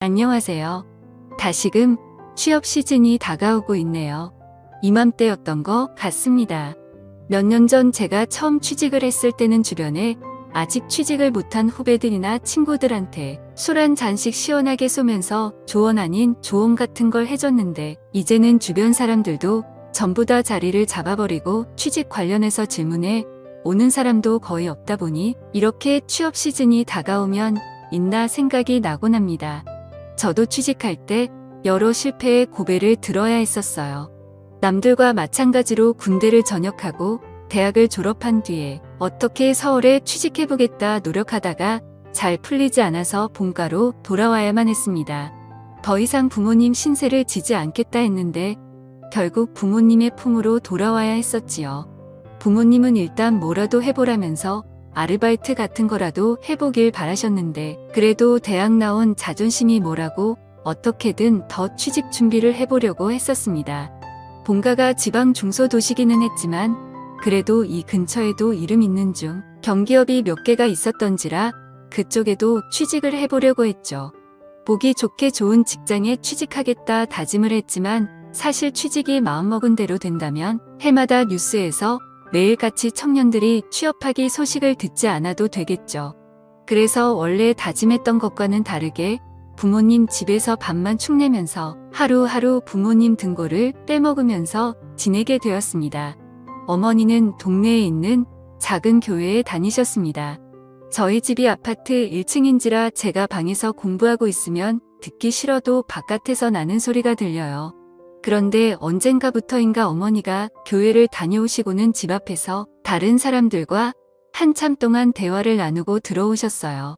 안녕하세요. 다시금 취업 시즌이 다가오고 있네요. 이맘때였던 것 같습니다. 몇 년 전 제가 처음 취직을 했을 때는 주변에 아직 취직을 못한 후배들이나 친구들한테 술 한 잔씩 시원하게 쏘면서 조언 아닌 조언 같은 걸 해줬는데, 이제는 주변 사람들도 전부 다 자리를 잡아버리고 취직 관련해서 질문해 오는 사람도 거의 없다 보니 이렇게 취업 시즌이 다가오면 있나 생각이 나곤 합니다. 저도 취직할 때 여러 실패의 고배를 들어야 했었어요. 남들과 마찬가지로 군대를 전역하고 대학을 졸업한 뒤에 어떻게 서울에 취직해보겠다 노력하다가 잘 풀리지 않아서 본가로 돌아와야만 했습니다. 더 이상 부모님 신세를 지지 않겠다 했는데 결국 부모님의 품으로 돌아와야 했었지요. 부모님은 일단 뭐라도 해보라면서 아르바이트 같은 거라도 해보길 바라셨는데, 그래도 대학 나온 자존심이 뭐라고 어떻게든 더 취직 준비를 해보려고 했었습니다. 본가가 지방 중소도시기는 했지만 그래도 이 근처에도 이름 있는 중 경기업이 몇 개가 있었던지라 그쪽에도 취직을 해보려고 했죠. 보기 좋게 좋은 직장에 취직하겠다 다짐을 했지만, 사실 취직이 마음먹은 대로 된다면 해마다 뉴스에서 매일같이 청년들이 취업하기 소식을 듣지 않아도 되겠죠. 그래서 원래 다짐했던 것과는 다르게 부모님 집에서 밥만 축내면서 하루하루 부모님 등골을 빼먹으면서 지내게 되었습니다. 어머니는 동네에 있는 작은 교회에 다니셨습니다. 저희 집이 아파트 1층인지라 제가 방에서 공부하고 있으면 듣기 싫어도 바깥에서 나는 소리가 들려요. 그런데 언젠가부터인가 어머니가 교회를 다녀오시고는 집 앞에서 다른 사람들과 한참 동안 대화를 나누고 들어오셨어요.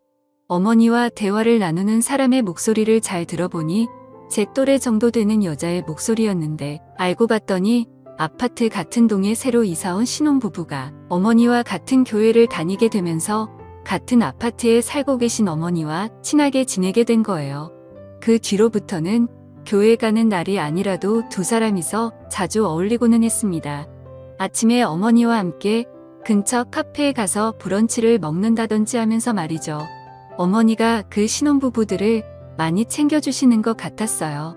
어머니와 대화를 나누는 사람의 목소리를 잘 들어보니 제 또래 정도 되는 여자의 목소리였는데, 알고 봤더니 아파트 같은 동에 새로 이사온 신혼부부가 어머니와 같은 교회를 다니게 되면서 같은 아파트에 살고 계신 어머니와 친하게 지내게 된 거예요. 그 뒤로부터는 교회 가는 날이 아니라도 두 사람이서 자주 어울리고는 했습니다. 아침에 어머니와 함께 근처 카페에 가서 브런치를 먹는다든지 하면서 말이죠. 어머니가 그 신혼부부들을 많이 챙겨주시는 것 같았어요.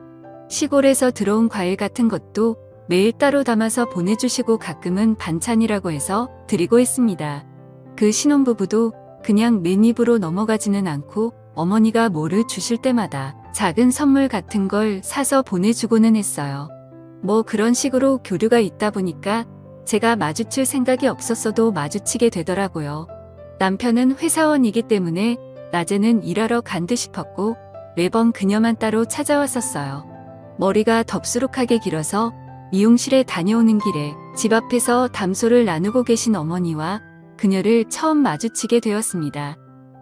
시골에서 들어온 과일 같은 것도 매일 따로 담아서 보내주시고 가끔은 반찬이라고 해서 드리고 했습니다. 그 신혼부부도 그냥 맨입으로 넘어가지는 않고 어머니가 뭐를 주실 때마다 작은 선물 같은 걸 사서 보내주고는 했어요. 뭐 그런 식으로 교류가 있다 보니까 제가 마주칠 생각이 없었어도 마주치게 되더라고요. 남편은 회사원이기 때문에 낮에는 일하러 간 듯 싶었고 매번 그녀만 따로 찾아왔었어요. 머리가 덥수룩하게 길어서 미용실에 다녀오는 길에 집 앞에서 담소를 나누고 계신 어머니와 그녀를 처음 마주치게 되었습니다.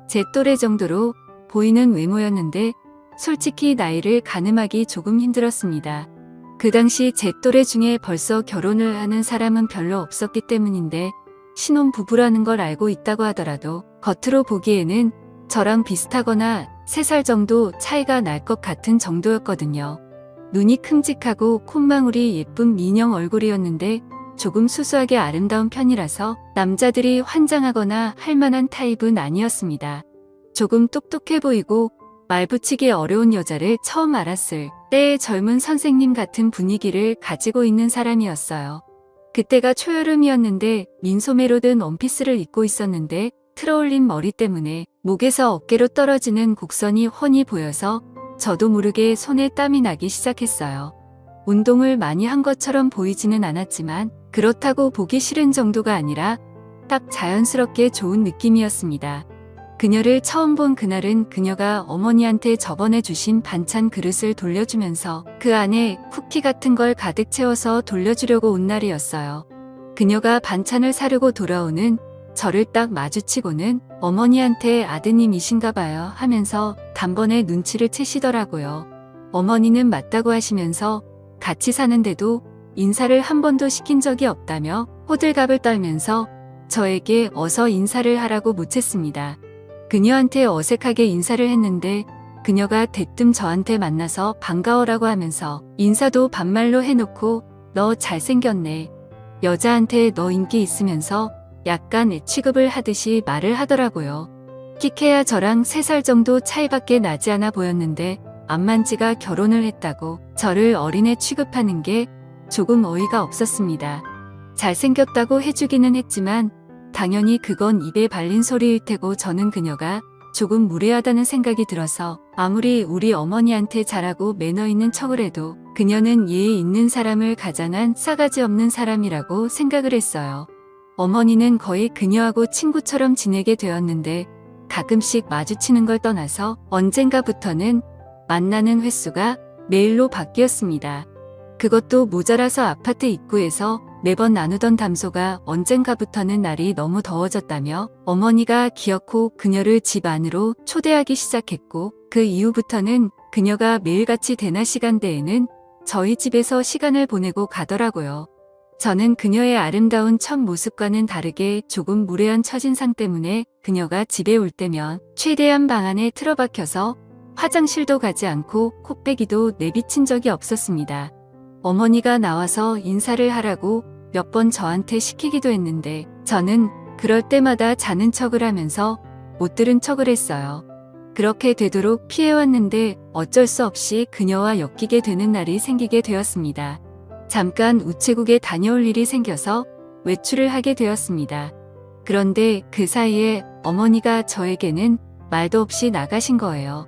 제 또래 정도로 보이는 외모였는데 솔직히 나이를 가늠하기 조금 힘들었습니다. 그 당시 제 또래 중에 벌써 결혼을 하는 사람은 별로 없었기 때문인데, 신혼부부라는 걸 알고 있다고 하더라도 겉으로 보기에는 저랑 비슷하거나 3살 정도 차이가 날 것 같은 정도였거든요. 눈이 큼직하고 콧망울이 예쁜 민영 얼굴이었는데 조금 수수하게 아름다운 편이라서 남자들이 환장하거나 할 만한 타입은 아니었습니다. 조금 똑똑해 보이고 말 붙이기 어려운 여자를 처음 알았을 때의 젊은 선생님 같은 분위기를 가지고 있는 사람이었어요. 그때가 초여름이었는데 민소매로 든 원피스를 입고 있었는데 틀어올린 머리 때문에 목에서 어깨로 떨어지는 곡선이 훤히 보여서 저도 모르게 손에 땀이 나기 시작했어요. 운동을 많이 한 것처럼 보이지는 않았지만 그렇다고 보기 싫은 정도가 아니라 딱 자연스럽게 좋은 느낌이었습니다. 그녀를 처음 본 그날은 그녀가 어머니한테 저번에 주신 반찬 그릇을 돌려주면서 그 안에 쿠키 같은 걸 가득 채워서 돌려주려고 온 날이었어요. 그녀가 반찬을 사려고 돌아오는 저를 딱 마주치고는 어머니한테 아드님이신가 봐요 하면서 단번에 눈치를 채시더라고요. 어머니는 맞다고 하시면서 같이 사는데도 인사를 한 번도 시킨 적이 없다며 호들갑을 떨면서 저에게 어서 인사를 하라고 묻혔습니다. 그녀한테 어색하게 인사를 했는데 그녀가 대뜸 저한테 만나서 반가워라고 하면서 인사도 반말로 해놓고 너 잘생겼네. 여자한테 너 인기 있으면서 약간 취급을 하듯이 말을 하더라고요. 키케야 저랑 3살 정도 차이밖에 나지 않아 보였는데 암만지가 결혼을 했다고 저를 어린애 취급하는 게 조금 어이가 없었습니다. 잘생겼다고 해주기는 했지만 당연히 그건 입에 발린 소리일 테고 저는 그녀가 조금 무례하다는 생각이 들어서 아무리 우리 어머니한테 잘하고 매너 있는 척을 해도 그녀는 예의 있는 사람을 가장한 싸가지 없는 사람이라고 생각을 했어요. 어머니는 거의 그녀하고 친구처럼 지내게 되었는데 가끔씩 마주치는 걸 떠나서 언젠가부터는 만나는 횟수가 매일로 바뀌었습니다. 그것도 모자라서 아파트 입구에서 매번 나누던 담소가 언젠가부터는 날이 너무 더워졌다며 어머니가 기어코 그녀를 집 안으로 초대하기 시작했고 그 이후부터는 그녀가 매일같이 대낮 시간대에는 저희 집에서 시간을 보내고 가더라고요. 저는 그녀의 아름다운 첫 모습과는 다르게 조금 무례한 첫인상 때문에 그녀가 집에 올 때면 최대한 방 안에 틀어박혀서 화장실도 가지 않고 코빼기도 내비친 적이 없었습니다. 어머니가 나와서 인사를 하라고 몇 번 저한테 시키기도 했는데 저는 그럴 때마다 자는 척을 하면서 못 들은 척을 했어요. 그렇게 되도록 피해왔는데 어쩔 수 없이 그녀와 엮이게 되는 날이 생기게 되었습니다. 잠깐 우체국에 다녀올 일이 생겨서 외출을 하게 되었습니다. 그런데 그 사이에 어머니가 저에게는 말도 없이 나가신 거예요.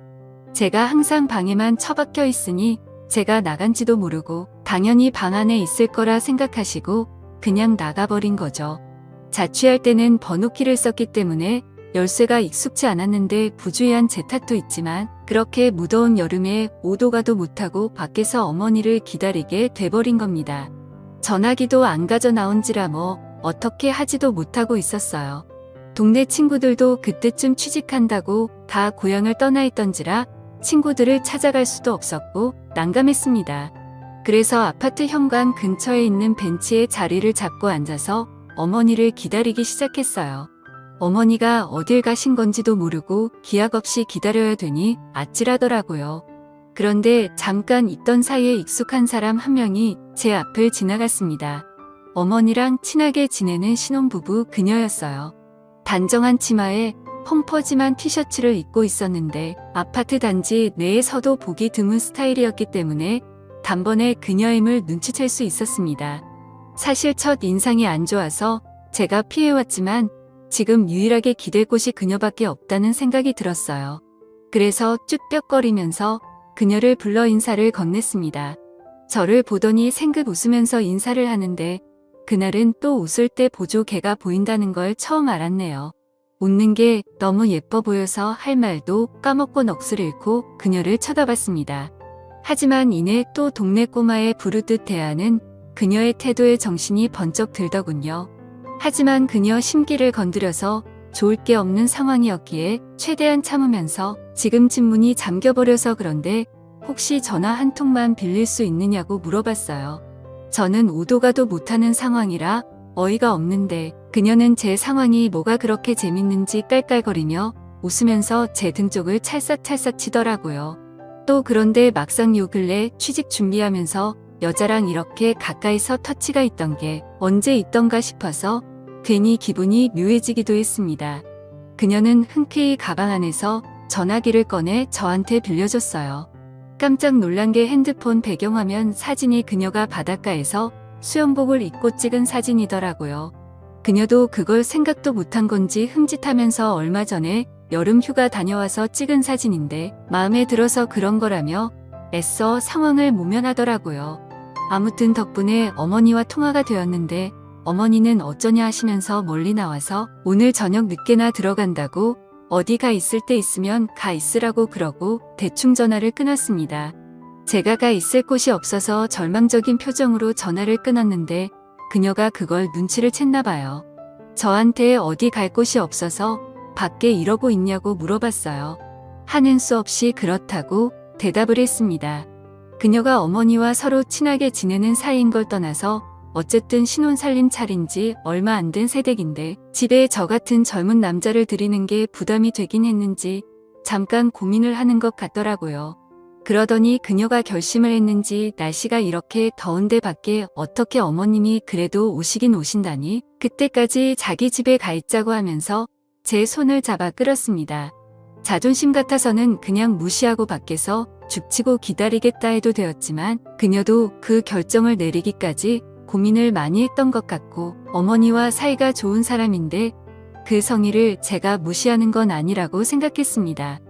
제가 항상 방에만 처박혀 있으니 제가 나간지도 모르고 당연히 방 안에 있을 거라 생각하시고 그냥 나가버린 거죠. 자취할 때는 번호키를 썼기 때문에 열쇠가 익숙치 않았는데 부주의한 제 탓도 있지만 그렇게 무더운 여름에 오도 가도 못하고 밖에서 어머니를 기다리게 돼버린 겁니다. 전화기도 안 가져 나온지라 뭐 어떻게 하지도 못하고 있었어요. 동네 친구들도 그때쯤 취직한다고 다 고향을 떠나 있던지라 친구들을 찾아갈 수도 없었고 난감했습니다. 그래서 아파트 현관 근처에 있는 벤치에 자리를 잡고 앉아서 어머니를 기다리기 시작했어요. 어머니가 어딜 가신 건지도 모르고 기약 없이 기다려야 되니 아찔하더라고요. 그런데 잠깐 있던 사이에 익숙한 사람 한 명이 제 앞을 지나갔습니다. 어머니랑 친하게 지내는 신혼부부 그녀였어요. 단정한 치마에 펑퍼짐한 티셔츠를 입고 있었는데 아파트 단지 내에서도 보기 드문 스타일이었기 때문에 단번에 그녀임을 눈치챌 수 있었습니다. 사실 첫 인상이 안 좋아서 제가 피해왔지만 지금 유일하게 기댈 곳이 그녀밖에 없다는 생각이 들었어요. 그래서 쭈뼛거리면서 그녀를 불러 인사를 건넸습니다. 저를 보더니 생긋 웃으면서 인사를 하는데 그날은 또 웃을 때 보조 개가 보인다는 걸 처음 알았네요. 웃는 게 너무 예뻐 보여서 할 말도 까먹고 넋을 잃고 그녀를 쳐다봤습니다. 하지만 이내 또 동네 꼬마에 부르듯 대하는 그녀의 태도에 정신이 번쩍 들더군요. 하지만 그녀 심기를 건드려서 좋을 게 없는 상황이었기에 최대한 참으면서 지금 집 문이 잠겨버려서 그런데 혹시 전화 한 통만 빌릴 수 있느냐고 물어봤어요. 저는 오도 가도 못하는 상황이라 어이가 없는데 그녀는 제 상황이 뭐가 그렇게 재밌는지 깔깔거리며 웃으면서 제 등 쪽을 찰싹찰싹 치더라고요. 또 그런데 막상 요 근래 취직 준비하면서 여자랑 이렇게 가까이서 터치가 있던 게 언제 있던가 싶어서 괜히 기분이 묘해지기도 했습니다. 그녀는 흔쾌히 가방 안에서 전화기를 꺼내 저한테 빌려줬어요. 깜짝 놀란 게 핸드폰 배경화면 사진이 그녀가 바닷가에서 수영복을 입고 찍은 사진이더라고요. 그녀도 그걸 생각도 못한 건지 흠칫하면서 얼마 전에 여름 휴가 다녀와서 찍은 사진인데 마음에 들어서 그런 거라며 애써 상황을 모면하더라고요. 아무튼 덕분에 어머니와 통화가 되었는데 어머니는 어쩌냐 하시면서 멀리 나와서 오늘 저녁 늦게나 들어간다고 어디 가 있을 때 있으면 가 있으라고 그러고 대충 전화를 끊었습니다. 제가 가 있을 곳이 없어서 절망적인 표정으로 전화를 끊었는데 그녀가 그걸 눈치를 챘나 봐요. 저한테 어디 갈 곳이 없어서 밖에 이러고 있냐고 물어봤어요. 하는 수 없이 그렇다고 대답을 했습니다. 그녀가 어머니와 서로 친하게 지내는 사이인 걸 떠나서 어쨌든 신혼 살림 차린 지 얼마 안 된 새댁인데 집에 저 같은 젊은 남자를 들이는 게 부담이 되긴 했는지 잠깐 고민을 하는 것 같더라고요. 그러더니 그녀가 결심을 했는지 날씨가 이렇게 더운데 밖에 어떻게 어머님이 그래도 오시긴 오신다니 그때까지 자기 집에 가 있자고 하면서 제 손을 잡아 끌었습니다. 자존심 같아서는 그냥 무시하고 밖에서 죽치고 기다리겠다 해도 되었지만 그녀도 그 결정을 내리기까지 고민을 많이 했던 것 같고 어머니와 사이가 좋은 사람인데 그 성의를 제가 무시하는 건 아니라고 생각했습니다.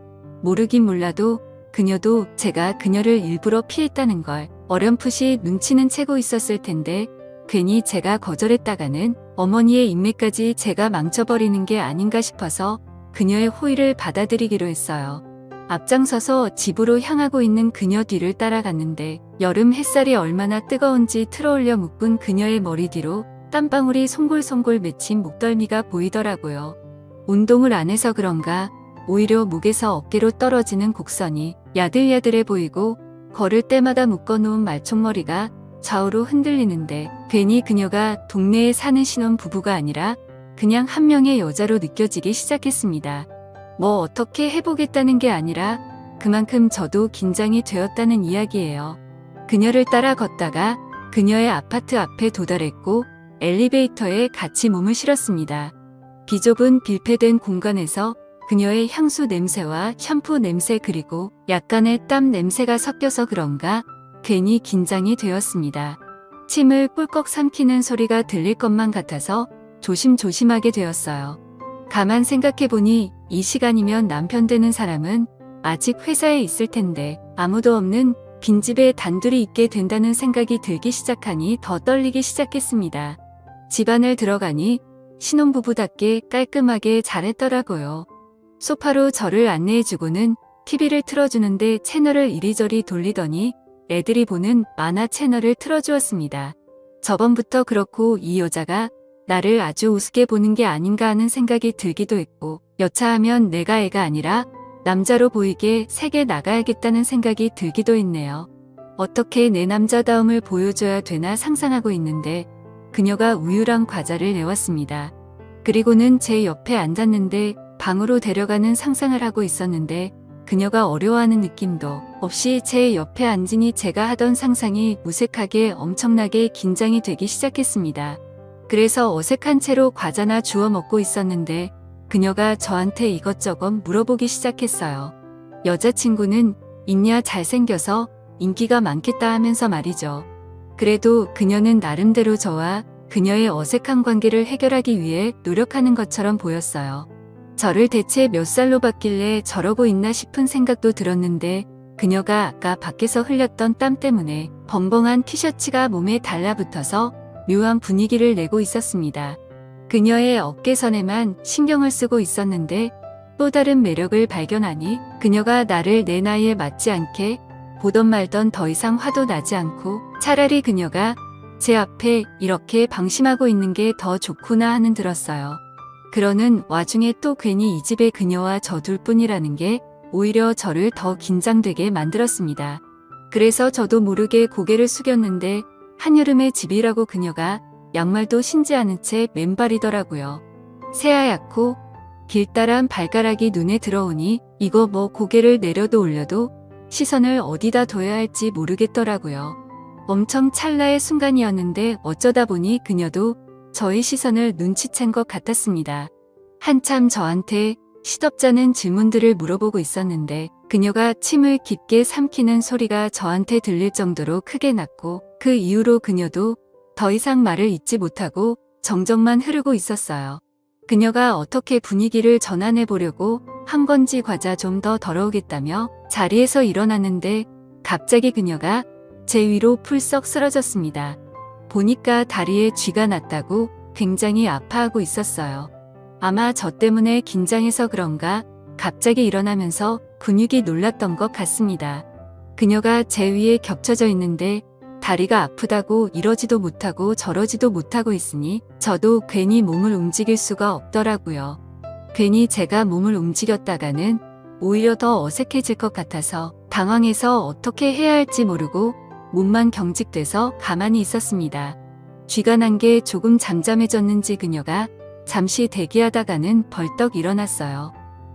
모르긴 몰라도 그녀도 제가 그녀를 일부러 피했다는 걸 어렴풋이 눈치는 채고 있었을 텐데 괜히 제가 거절했다가는 어머니의 인맥까지 제가 망쳐버리는 게 아닌가 싶어서 그녀의 호의를 받아들이기로 했어요. 앞장서서 집으로 향하고 있는 그녀 뒤를 따라갔는데 여름 햇살이 얼마나 뜨거운지 틀어올려 묶은 그녀의 머리 뒤로 땀방울이 송골송골 맺힌 목덜미가 보이더라고요. 운동을 안 해서 그런가 오히려 목에서 어깨로 떨어지는 곡선이 야들야들해 보이고 걸을 때마다 묶어놓은 말총머리가 좌우로 흔들리는데 괜히 그녀가 동네에 사는 신혼 부부가 아니라 그냥 한 명의 여자로 느껴지기 시작했습니다. 뭐 어떻게 해보겠다는 게 아니라 그만큼 저도 긴장이 되었다는 이야기예요. 그녀를 따라 걷다가 그녀의 아파트 앞에 도달했고 엘리베이터에 같이 몸을 실었습니다. 비좁은 밀폐된 공간에서 그녀의 향수 냄새와 샴푸 냄새 그리고 약간의 땀 냄새가 섞여서 그런가 괜히 긴장이 되었습니다. 침을 꿀꺽 삼키는 소리가 들릴 것만 같아서 조심조심하게 되었어요. 가만 생각해보니 이 시간이면 남편 되는 사람은 아직 회사에 있을 텐데 아무도 없는 빈집에 단둘이 있게 된다는 생각이 들기 시작하니 더 떨리기 시작했습니다. 집안을 들어가니 신혼부부답게 깔끔하게 잘했더라고요. 소파로 저를 안내해주고는 TV를 틀어주는데 채널을 이리저리 돌리더니 애들이 보는 만화 채널을 틀어주었습니다. 저번부터 그렇고 이 여자가 나를 아주 우습게 보는 게 아닌가 하는 생각이 들기도 했고 여차하면 내가 애가 아니라 남자로 보이게 세게 나가야겠다는 생각이 들기도 했네요. 어떻게 내 남자다움을 보여줘야 되나 상상하고 있는데 그녀가 우유랑 과자를 내왔습니다. 그리고는 제 옆에 앉았는데 방으로 데려가는 상상을 하고 있었는데 그녀가 어려워하는 느낌도 없이 제 옆에 앉으니 제가 하던 상상이 무색하게 엄청나게 긴장이 되기 시작했습니다. 그래서 어색한 채로 과자나 주워 먹고 있었는데 그녀가 저한테 이것저것 물어보기 시작했어요. 여자친구는 있냐 잘생겨서 인기가 많겠다 하면서 말이죠. 그래도 그녀는 나름대로 저와 그녀의 어색한 관계를 해결하기 위해 노력하는 것처럼 보였어요. 저를 대체 몇 살로 봤길래 저러고 있나 싶은 생각도 들었는데 그녀가 아까 밖에서 흘렸던 땀 때문에 벙벙한 티셔츠가 몸에 달라붙어서 묘한 분위기를 내고 있었습니다. 그녀의 어깨선에만 신경을 쓰고 있었는데 또 다른 매력을 발견하니 그녀가 나를 내 나이에 맞지 않게 보던 말던 더 이상 화도 나지 않고 차라리 그녀가 제 앞에 이렇게 방심하고 있는 게 더 좋구나 하는 들었어요. 그러는 와중에 또 괜히 이 집에 그녀와 저 둘뿐이라는 게 오히려 저를 더 긴장되게 만들었습니다. 그래서 저도 모르게 고개를 숙였는데 한여름의 집이라고 그녀가 양말도 신지 않은 채 맨발이더라고요. 새하얗고 길다란 발가락이 눈에 들어오니 이거 뭐 고개를 내려도 올려도 시선을 어디다 둬야 할지 모르겠더라고요. 엄청 찰나의 순간이었는데 어쩌다 보니 그녀도 저의 시선을 눈치챈 것 같았습니다. 한참 저한테 시덥잖은 질문들을 물어보고 있었는데 그녀가 침을 깊게 삼키는 소리가 저한테 들릴 정도로 크게 났고 그 이후로 그녀도 더 이상 말을 잇지 못하고 정적만 흐르고 있었어요. 그녀가 어떻게 분위기를 전환해 보려고 한 건지 과자 좀 더 덜어오겠다며 자리에서 일어났는데 갑자기 그녀가 제 위로 풀썩 쓰러졌습니다. 보니까 다리에 쥐가 났다고 굉장히 아파하고 있었어요. 아마 저 때문에 긴장해서 그런가 갑자기 일어나면서 근육이 놀랐던 것 같습니다. 그녀가 제 위에 겹쳐져 있는데 다리가 아프다고 이러지도 못하고 저러지도 못하고 있으니 저도 괜히 몸을 움직일 수가 없더라고요. 괜히 제가 몸을 움직였다가는 오히려 더 어색해질 것 같아서 당황해서 어떻게 해야 할지 모르고 몸만 경직돼서 가만히 있었습니다. 쥐가 난 게 조금 잠잠해졌는지 그녀가 잠시 대기하다가는 벌떡 일어났어요.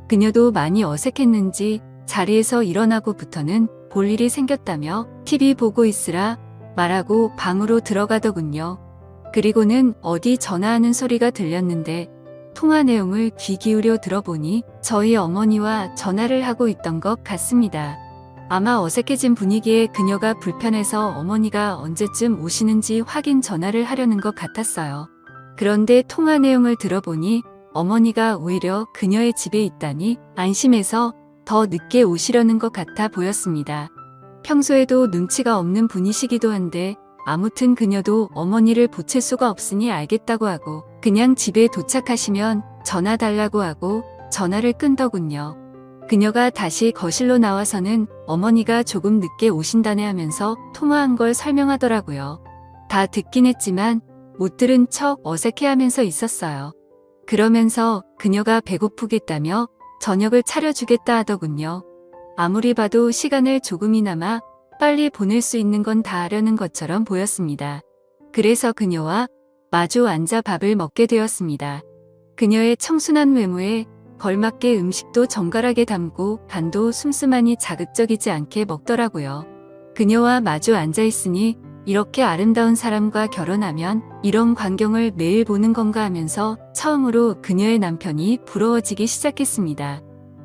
그녀도 많이 어색했는지 자리에서 일어나고부터는 볼 일이 생겼다며 TV 보고 있으라 말하고 방으로 들어가더군요. 그리고는 어디 전화하는 소리가 들렸는데 통화 내용을 귀 기울여 들어보니 저희 어머니와 전화를 하고 있던 것 같습니다. 아마 어색해진 분위기에 그녀가 불편해서 어머니가 언제쯤 오시는지 확인 전화를 하려는 것 같았어요. 그런데 통화 내용을 들어보니 어머니가 오히려 그녀의 집에 있다니 안심해서 더 늦게 오시려는 것 같아 보였습니다. 평소에도 눈치가 없는 분이시기도 한데 아무튼 그녀도 어머니를 보챌 수가 없으니 알겠다고 하고 그냥 집에 도착하시면 전화 달라고 하고 전화를 끈더군요. 그녀가 다시 거실로 나와서는 어머니가 조금 늦게 오신다네 하면서 통화한 걸 설명하더라고요. 다 듣긴 했지만 못 들은 척 어색해하면서 있었어요. 그러면서 그녀가 배고프겠다며 저녁을 차려주겠다 하더군요. 아무리 봐도 시간을 조금이나마 빨리 보낼 수 있는 건 다 하려는 것처럼 보였습니다. 그래서 그녀와 마주 앉아 밥을 먹게 되었습니다. 그녀의 청순한 외모에 걸맞게 음식도 정갈하게 담고 간도 슴슴하니 자극적이지 않게 먹더라고요. 그녀와 마주 앉아 있으니 이렇게 아름다운 사람과 결혼하면 이런 광경을 매일 보는 건가 하면서 처음으로 그녀의 남편이 부러워지기 시작했습니다.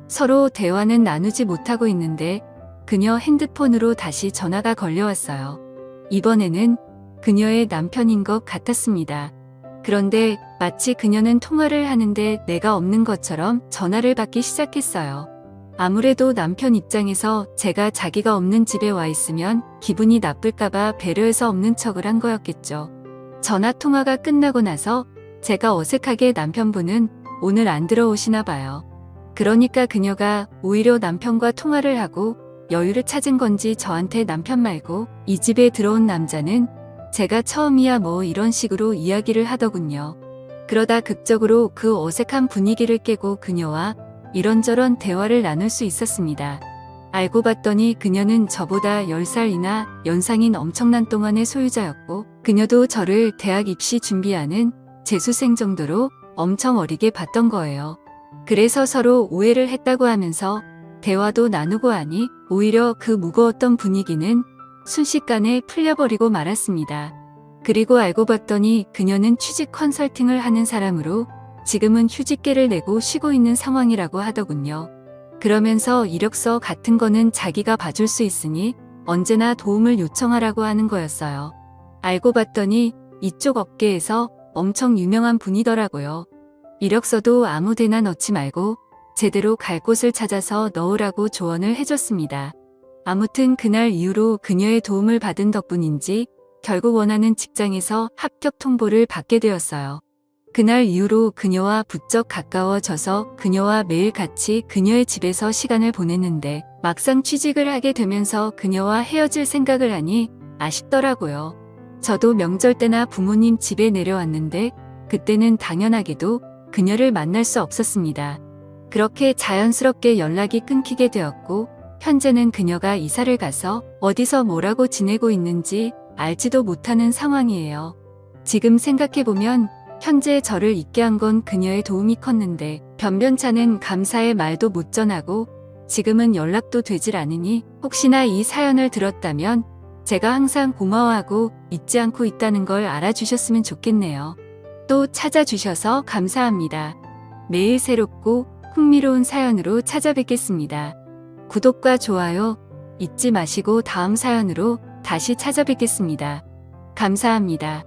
서로 대화는 나누지 못하고 있는데 그녀 핸드폰으로 다시 전화가 걸려왔어요. 이번에는 그녀의 남편인 것 같았습니다. 그런데 마치 그녀는 통화를 하는데 내가 없는 것처럼 전화를 받기 시작했어요. 아무래도 남편 입장에서 제가 자기가 없는 집에 와 있으면 기분이 나쁠까봐 배려해서 없는 척을 한 거였겠죠. 전화 통화가 끝나고 나서 제가 어색하게 남편분은 오늘 안 들어오시나 봐요. 그러니까 그녀가 오히려 남편과 통화를 하고 여유를 찾은 건지 저한테 남편 말고 이 집에 들어온 남자는 제가 처음이야 뭐 이런 식으로 이야기를 하더군요. 그러다 극적으로 그 어색한 분위기를 깨고 그녀와 이런저런 대화를 나눌 수 있었습니다. 알고 봤더니 그녀는 저보다 10살이나 연상인 엄청난 동안의 소유자였고 그녀도 저를 대학 입시 준비하는 재수생 정도로 엄청 어리게 봤던 거예요. 그래서 서로 오해를 했다고 하면서 대화도 나누고 하니 오히려 그 무거웠던 분위기는 순식간에 풀려버리고 말았습니다. 그리고 알고 봤더니 그녀는 취직 컨설팅을 하는 사람으로 지금은 휴직계를 내고 쉬고 있는 상황이라고 하더군요. 그러면서 이력서 같은 거는 자기가 봐줄 수 있으니 언제나 도움을 요청하라고 하는 거였어요. 알고 봤더니 이쪽 업계에서 엄청 유명한 분이더라고요. 이력서도 아무 데나 넣지 말고 제대로 갈 곳을 찾아서 넣으라고 조언을 해줬습니다. 아무튼 그날 이후로 그녀의 도움을 받은 덕분인지 결국 원하는 직장에서 합격 통보를 받게 되었어요. 그날 이후로 그녀와 부쩍 가까워져서 그녀와 매일 같이 그녀의 집에서 시간을 보냈는데 막상 취직을 하게 되면서 그녀와 헤어질 생각을 하니 아쉽더라고요. 저도 명절 때나 부모님 집에 내려왔는데 그때는 당연하게도 그녀를 만날 수 없었습니다. 그렇게 자연스럽게 연락이 끊기게 되었고 현재는 그녀가 이사를 가서 어디서 뭐라고 지내고 있는지 알지도 못하는 상황이에요. 지금 생각해보면 현재 저를 있게 한 건 그녀의 도움이 컸는데 변변찮은 감사의 말도 못 전하고 지금은 연락도 되질 않으니 혹시나 이 사연을 들었다면 제가 항상 고마워하고 잊지 않고 있다는 걸 알아주셨으면 좋겠네요. 또 찾아주셔서 감사합니다. 매일 새롭고 흥미로운 사연으로 찾아뵙겠습니다. 구독과 좋아요 잊지 마시고 다음 사연으로 다시 찾아뵙겠습니다. 감사합니다.